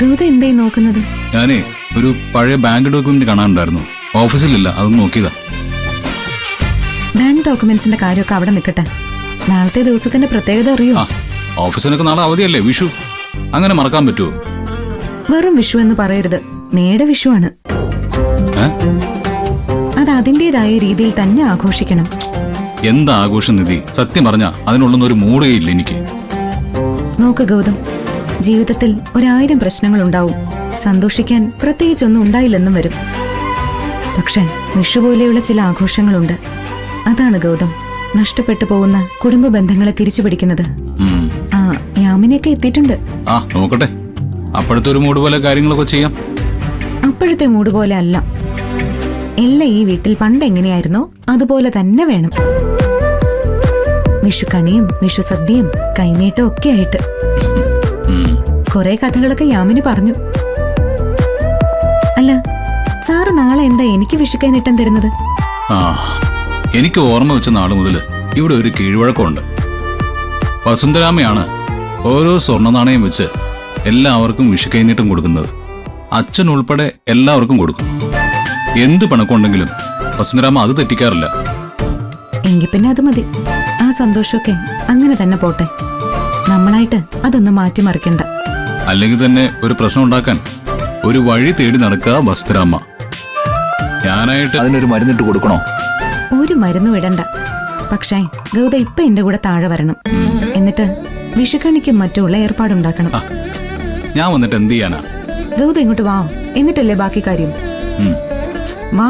ഗൗത എന്തായി നോക്കുന്നത്? ഞാനേ ഒരു പഴയ ബാങ്ക് ഡോക്യുമെന്റ് കാണാനുണ്ടായിരുന്നു. ഓഫീസിലില്ല, അതൊന്ന് നോക്കിയതാ. ബാങ്ക് ഡോക്യുമെന്റ്സിന്റെ കാര്യമൊക്കെ അവിടെ നിൽക്കട്ടെ. നാളത്തെ ദിവസത്തിന്റെ പ്രത്യേകത അറിയോ? ഓഫീസിനൊക്കെ നാളെ അവധിയല്ലേ, വിഷു. അങ്ങനെ മറക്കാൻ പറ്റുമോ? വെറും വിഷു എന്ന് പറയരുത്, മേട വിഷുവാണ്. അത് അതിന്റേതായ രീതിയിൽ തന്നെ ആഘോഷിക്കണം. എന്താ ആഘോഷം നിധി? സത്യം പറഞ്ഞ അതിനുള്ളൊന്നും ഒരു മൂടേ ഇല്ല എനിക്ക്. നോക്ക് ഗൗതം, ജീവിതത്തിൽ 1000 പ്രശ്നങ്ങൾ ഉണ്ടാവും. സന്തോഷിക്കാൻ പ്രത്യേകിച്ചൊന്നും ഉണ്ടായില്ലെന്നും വരും. പക്ഷെ വിഷു പോലെയുള്ള ചില ആഘോഷങ്ങളുണ്ട്. അതാണ് ഗൗതം നഷ്ടപ്പെട്ടു പോകുന്ന കുടുംബ ബന്ധങ്ങളെ തിരിച്ചു പിടിക്കുന്നത്. ആ യാമിനിയൊക്കെ എത്തിയിട്ടുണ്ട്. നോക്കട്ടെ, അപ്പോഴത്തെ ഒരു മൂഡ് പോലെ കാര്യങ്ങളൊക്കെ ചെയ്യാം. അപ്പോഴത്തെ മൂഡ് പോലെ അല്ല, എല്ലാം ഈ വീട്ടിൽ പണ്ട് എങ്ങനെയായിരുന്നോ അതുപോലെ തന്നെ വേണം. വിഷുക്കണിയും വിഷു സദ്യയും കൈനീട്ടവും ഒക്കെ ആയിട്ട്. കുറെ കഥകളൊക്കെ യാമിനി പറഞ്ഞു. അല്ല, സാറ് നാളെ എന്താ എനിക്ക് വിഷു കൈനീട്ടം തരുന്നത്? എനിക്ക് ഓർമ്മ വെച്ച നാള് മുതൽ ഇവിടെ ഒരു കീഴ്വഴക്കമുണ്ട്. വസുന്ധരാമയാണ് ഓരോ സ്വർണ്ണ നാണയം വെച്ച് എല്ലാവർക്കും വിഷു കൈനീട്ടം കൊടുക്കുന്നത്. അച്ഛൻ ഉൾപ്പെടെ എല്ലാവർക്കും കൊടുക്കും. എന്ത് പണക്കുണ്ടെങ്കിലും വസുന്ധരാമ അത് തെറ്റിക്കാറില്ല. എങ്കിൽ പിന്നെ അത് മതി. ആ സന്തോഷമൊക്കെ അങ്ങനെ തന്നെ പോട്ടെ. നമ്മളായിട്ട് അതൊന്നും മാറ്റിമറിക്കണ്ട. അല്ലെങ്കിൽ തന്നെ ഒരു പ്രശ്നം ഉണ്ടാക്കാൻ ഒരു വഴി തേടി നടക്കുക വസുന്ധരാമ. ഞാനായിട്ട് അതിനൊരു മരുന്നിട്ട് കൊടുക്കണോ? ഒരു മരുന്നും ഇടണ്ട. പക്ഷേ ഗൗത ഇപ്പൊ എന്റെ കൂടെ താഴെ വരണം. എന്നിട്ട് വിഷുക്കണിക്കും മറ്റുള്ള ഏർപ്പാടുണ്ടാക്കണം. ഞാൻ വന്നിട്ട് എന്ത് ചെയ്യാനാ? ഗൗത ഇങ്ങോട്ട് വാ, എന്നിട്ടല്ലേ ബാക്കി കാര്യം. വാ.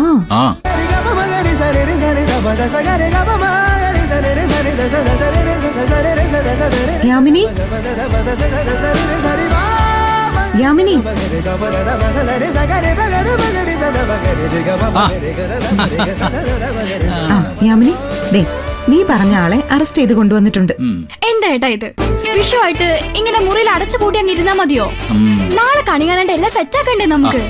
യാമിനി, യാമിനി, യാമിനി, ദേ നീ പറഞ്ഞ ആളെ അറസ്റ്റ് ചെയ്ത് കൊണ്ടുവന്നിട്ടുണ്ട്. എന്താ ഏട്ടാ ഇത്? വിഷുവായിട്ട് ഇങ്ങനെ മുറിയിൽ അടച്ചു പൂട്ടി അങ്ങ് ഇരുന്നാ മതിയോ? നാളെ കണി കാണാണ്ട് എല്ലാം സെറ്റ് ആക്കണ്ടേ നമുക്ക്?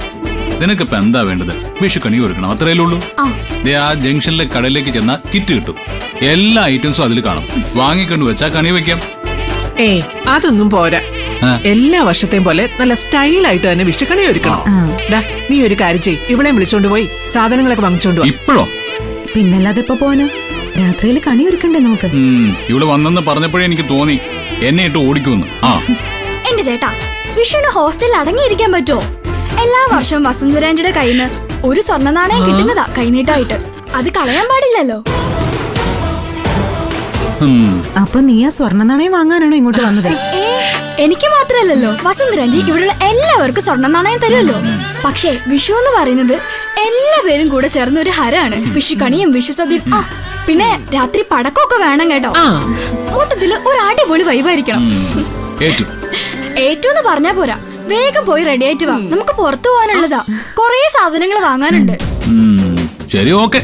നിനക്കിപ്പോ എന്താ വേണ്ടത്? വിഷുക്കണി ഒരുക്കണം, അത്രയല്ലേ ഉള്ളൂ. ആ ജംഗ്ഷനിലെ കടയിലേക്ക് ചെന്നാ കിറ്റ് കിട്ടും. എല്ലാ ഐറ്റംസും അതിൽ കാണും. വാങ്ങിക്കൊണ്ട് വെച്ചാ കണി വെക്കാം. അതൊന്നും പോരാ. എല്ലാ വർഷത്തെയും പോലെ നല്ല സ്റ്റൈലായിട്ട് തന്നെ വിഷുക്കണി ഒരുക്കണം. നീ ഒരു കാര്യം ചെയ്യ്, ഇവിടെ വിളിച്ചോണ്ട് പോയി സാധനങ്ങളൊക്കെ വാങ്ങിച്ചോണ്ട് പോയി. ഇപ്പോഴോ? പിന്നല്ലാതെ ഇപ്പൊ പോനോ? രാത്രിയിൽ കണി ഒരുക്കണ്ടേ നമുക്ക്? ഇവിടെ വന്നെന്ന് പറഞ്ഞപ്പോഴേ എനിക്ക് തോന്നി എന്നെ ഇട്ട് ഓടിക്കുന്നു. എന്റെ ചേട്ടാ, വിഷുവിന് ഹോസ്റ്റലിൽ അടങ്ങിയിരിക്കാൻ പറ്റുമോ? എല്ലാ വർഷവും വസുന്ധരാന്റെ കയ്യിൽ നിന്ന് ഒരു സ്വർണ്ണ നാണയം കിട്ടുന്നതാ കൈനീട്ടായിട്ട്. അത് കളയാൻ പാടില്ലല്ലോ. അപ്പൊ നീ ആ സ്വർണ്ണ നാണയം വാങ്ങാനാണോ ഇങ്ങോട്ട് വന്നത്? എനിക്ക് മാത്രല്ലല്ലോ, വസുന്ധരാജി ഇവിടെയുള്ള എല്ലാവർക്കും സ്വർണ്ണ നാണയം തരുമല്ലോ. പക്ഷേ വിഷു എന്ന് പറയുന്നത് എല്ലാവരും കൂടെ ചേർന്ന ഒരു ഹരാണ്. വിഷുക്കണിയും വിഷു സദ്യയും, പിന്നെ രാത്രി പടക്കമൊക്കെ വേണം കേട്ടോ. മൊത്തത്തില് ഒരു അടിപൊളി വൈബായിരിക്കണം. ഏറ്റവും പറഞ്ഞാ പോരാ, വേഗം പോയി റെഡി ആയിട്ട് വാ. നമുക്ക് പുറത്തു പോകാനുള്ളതാ. കൊറേ സാധനങ്ങൾ വാങ്ങാനുണ്ട്. ശരി, ഓക്കെ.